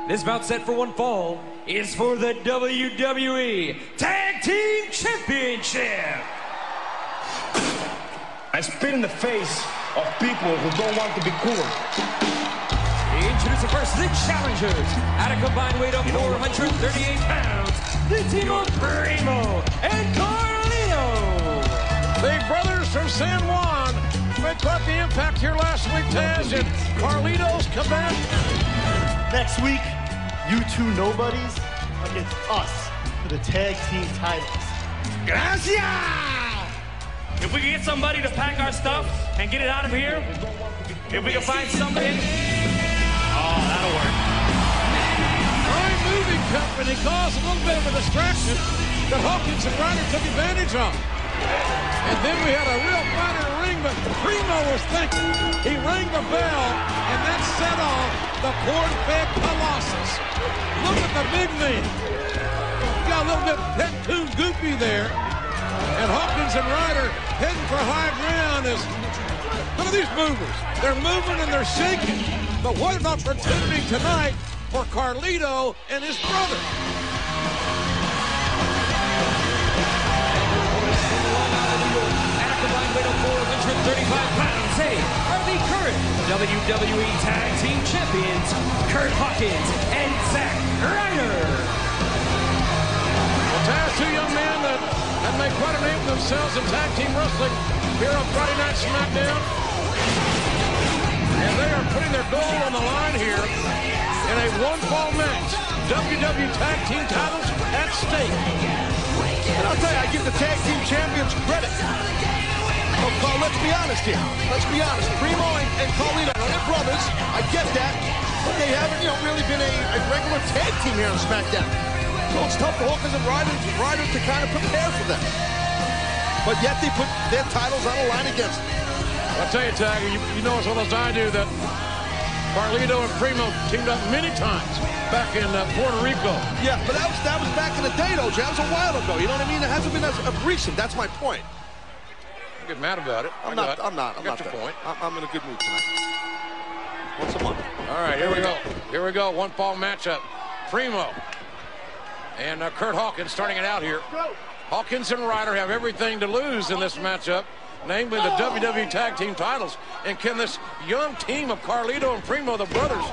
This bout set for one fall is for the WWE Tag Team Championship. I spit in the face of people who don't want to be cool. Introducing first the challengers at a combined weight of 438 pounds, the team of Primo and Carlito. The brothers from San Juan made quite the impact here last week, Taz, and Carlito's command. Next week, you two nobodies against us for the tag team titles. Gracias! If we can get somebody to pack our stuff and get it out of here, if we can find somebody, oh, that'll work. Prime Moving Company caused a little bit of a distraction that Hawkins and Ryder took advantage of. And then we had a real fight in the ring, but Primo was thinking. He rang the bell, and that set off the corn-fed Colossus. Look at the big man. He got a little bit head too goopy there. And Hawkins and Ryder heading for high ground as, look at these movers. They're moving and they're shaking. But what an opportunity tonight for Carlito and his brother. At a combined weight of 435 pounds, they are the current WWE Tag Team Champions, Curt Hawkins and Zack Ryder. Well, Taz, two young men that have made quite a name for themselves in tag team wrestling here on Friday Night SmackDown. And they are putting their gold on the line here in a one-fall match. WWE Tag Team titles at stake. And I'll tell you, I give the tag team champions credit. Oh, Carl, let's be honest here. Let's be honest. Primo and Carlito, they're brothers. I get that. But they haven't, really been a regular tag team here on SmackDown. So it's tough for Hawkins and Ryder to kind of prepare for them. But yet they put their titles on the line against them. I'll tell you, Tag, you know as well as I do that Carlito and Primo teamed up many times back in Puerto Rico. Yeah, but that was back in the day, though, Jay. That was a while ago. You know what I mean? It hasn't been as recent. That's my point. Don't get mad about it. I'm not. I got your point. I'm in a good mood tonight. Once a month. All right, here we go. Here we go. One fall matchup. Primo and Curt Hawkins starting it out here. Hawkins and Ryder have everything to lose in this matchup, namely the WWE Tag Team titles. And can this young team of Carlito and Primo, the brothers,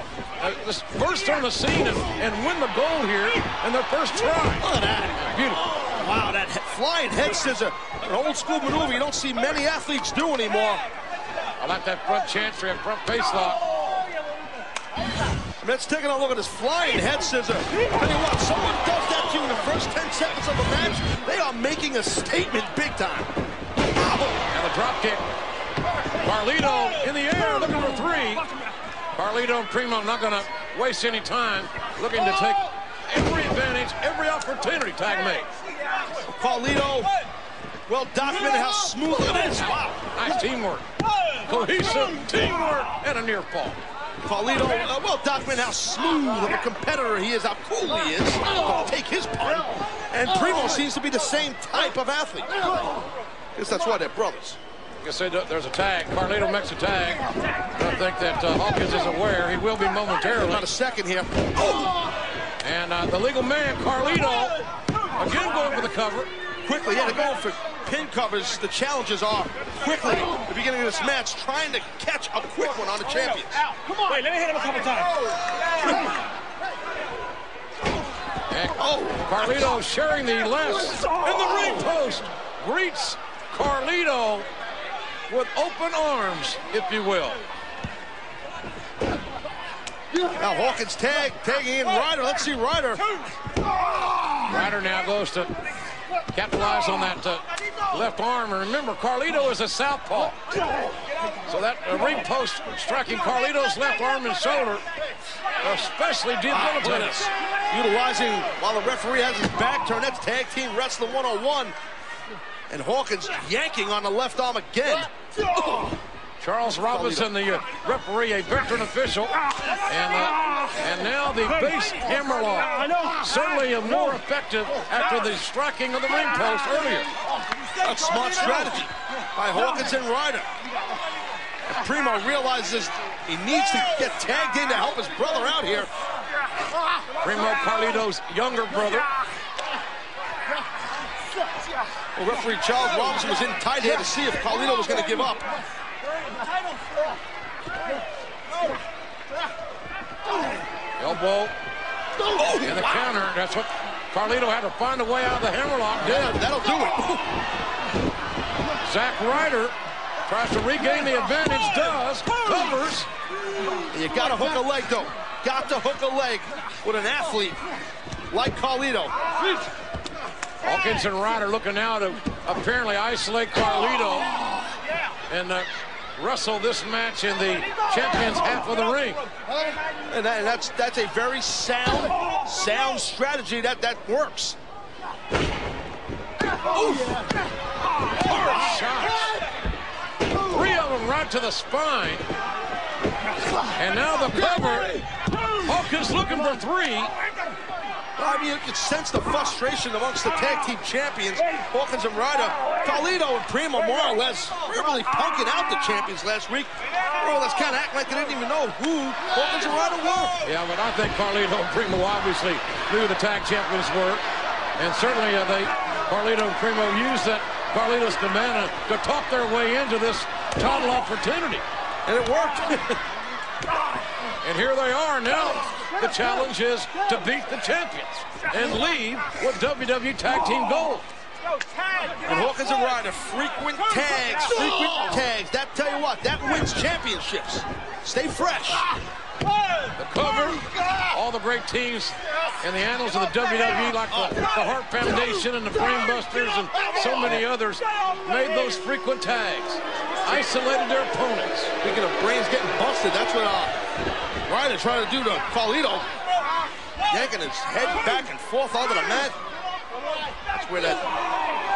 just burst on the scene and win the gold here in their first try? Look at that. Beautiful. Wow, that flying head scissor, an old school maneuver you don't see many athletes do anymore. I like that front chancery and front face lock. Let's take a look at this flying head scissor. Tell you what, someone does that to you in the first 10 seconds of a match, they are making a statement big time. And the drop kick. Carlito in the air, looking for three. Carlito and Primo not going to waste any time, looking to take every advantage, every opportunity tag mate. Carlito, well documented how smooth it is. Wow. Nice teamwork. Cohesive teamwork and a near fall. Carlito, well documented how smooth of a competitor he is, how cool he is. I'll take his pun. And Primo seems to be the same type of athlete. I guess that's why they're brothers. I guess there's a tag. Carlito makes a tag. I think that Hawkins is aware. He will be momentarily. Not a second here. And the legal man, Carlito, again going for the cover. Quickly, yeah, they're going for pin covers. The challenges are quickly, at the beginning of this match, trying to catch a quick one on the champions. Come on. Wait, let me hit him a couple times. And Carlito sharing the left. And the ring post greets Carlito with open arms, if you will. Now Hawkins tagging in Ryder. Let's see Ryder. Ryder now goes to capitalize on that left arm. And remember, Carlito is a southpaw. So that ring post striking Carlito's left arm and shoulder, especially debilitating. Utilizing while the referee has his back turned. That's Tag Team Wrestling 101. And Hawkins yanking on the left arm again. Charles Robinson, the referee, a veteran official, and now the base hammer lock. Certainly more effective after the striking of the ring post earlier. A smart strategy by Hawkins and Ryder. And Primo realizes he needs to get tagged in to help his brother out here. Primo, Carlito's younger brother. Well, referee Charles Robinson was in tight here to see if Carlito was going to give up. Elbow. And the counter. That's what Carlito had to find a way out of the hammerlock. Yeah, that'll do it. Zack Ryder tries to regain the advantage, does, covers. You got to hook a leg, though. Got to hook a leg with an athlete like Carlito. Hawkins and Ryder looking now to apparently isolate Carlito and wrestle this match in the champion's half of the ring. And that's a very sound strategy that works. Hard shots. 3 of them right to the spine. And now the cover. Hawkins looking for 3. I mean, you can sense the frustration amongst the tag team champions, Hawkins and Ryder. Carlito and Primo more or less verbally punking out the champions last week. More or less kind of acting like they didn't even know who Hawkins and Ryder were. Yeah, but I think Carlito and Primo obviously knew the tag champions were. And certainly Carlito and Primo used that Carlito's command to talk their way into this title opportunity. And it worked. And here they are now. The challenge is to beat the champions and leave with WWE Tag Team Gold. And Hawkins and Ryder, frequent tags. That tell you what, that wins championships. Stay fresh. The cover, all the great teams in the annals of the WWE, like the Hart Foundation and the Brain Busters and so many others, made those frequent tags, isolated their opponents. Speaking of brains getting busted, that's what Ryder trying to do to Carlito, yanking his head back and forth onto the mat. That's where that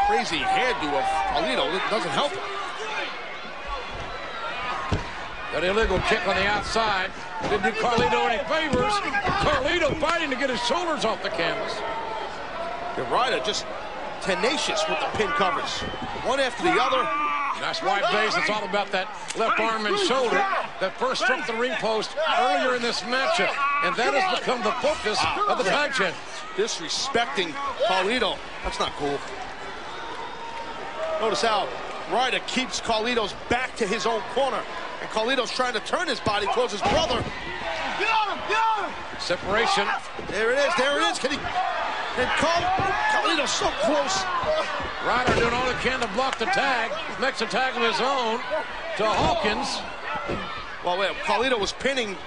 crazy hairdo of Carlito doesn't help him. That illegal kick on the outside didn't do Carlito any favors. Carlito fighting to get his shoulders off the canvas. And Ryder just tenacious with the pin covers, one after the other. Nice wide base. It's all about that left arm and shoulder that first struck the ring post earlier in this matchup. And that has become the focus of the tag champions. Disrespecting Carlito. That's not cool. Notice how Ryder keeps Carlito's back to his own corner. And Carlito's trying to turn his body towards his brother. Separation. There it is. There it is. Can he? And Carlito's so close. Ryder doing all he can to block the tag. Makes a tag of his own to Hawkins. Well, wait, Carlito was pinning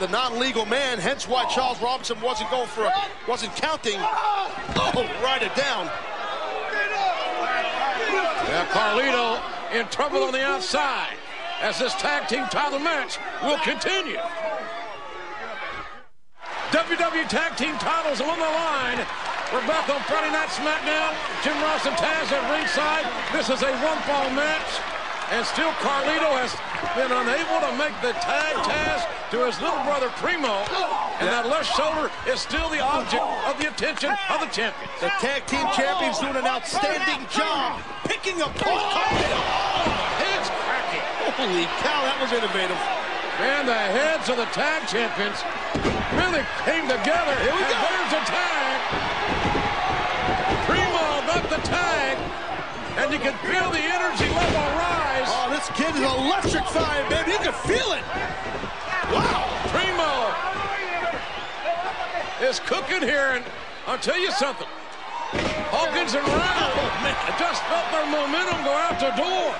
the non-legal man, hence why Charles Robinson wasn't counting. Oh, Ryder down. Yeah, Carlito in trouble on the outside as this tag team title match will continue. WWE Tag Team titles on the line. We're back on Friday Night SmackDown. Jim Ross and Taz at ringside. This is a one-fall match. And still Carlito has been unable to make the tag Taz to his little brother Primo. And that left shoulder is still the object of the attention of the champions. The tag team champions doing an outstanding job picking apart Carlito. Heads cracking. Holy cow, that was innovative. Man, the heads of the tag champions really came together. Here we go. There's a tag. Primo got the tag. And you can feel the energy level rise. Oh, this kid is electrifying, baby. You can feel it. Wow. Primo is cooking here. And I'll tell you something. Hawkins and Ryder just felt their momentum go out the door.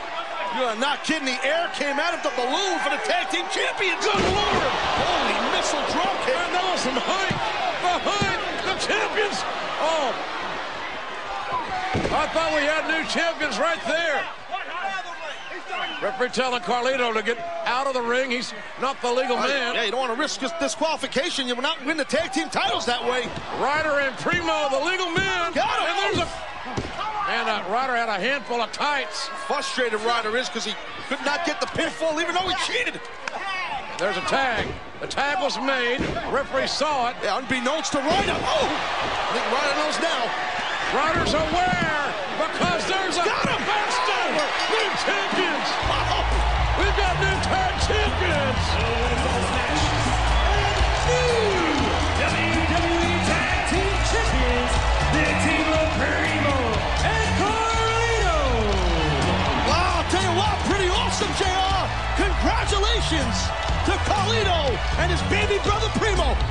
You are not kidding. The air came out of the balloon for the tag team champions. Good Lord. Holy missile drop kick. And that was some hype behind the champions. Oh. I thought we had new champions right there. Referee telling Carlito to get out of the ring. He's not the legal man. Yeah, you don't want to risk disqualification. You will not win the tag team titles that way. Ryder and Primo, the legal men. Got him. And there's Ryder had a handful of tights. Frustrated Ryder is because he could not get the pinfall even though he cheated. There's a tag. The tag was made. Referee saw it. Yeah, unbeknownst to Ryder. Oh, I think Ryder knows now. Ryder's aware because there's a best over. New champions. We've got new tag champions. congratulations to Carlito and his baby brother Primo.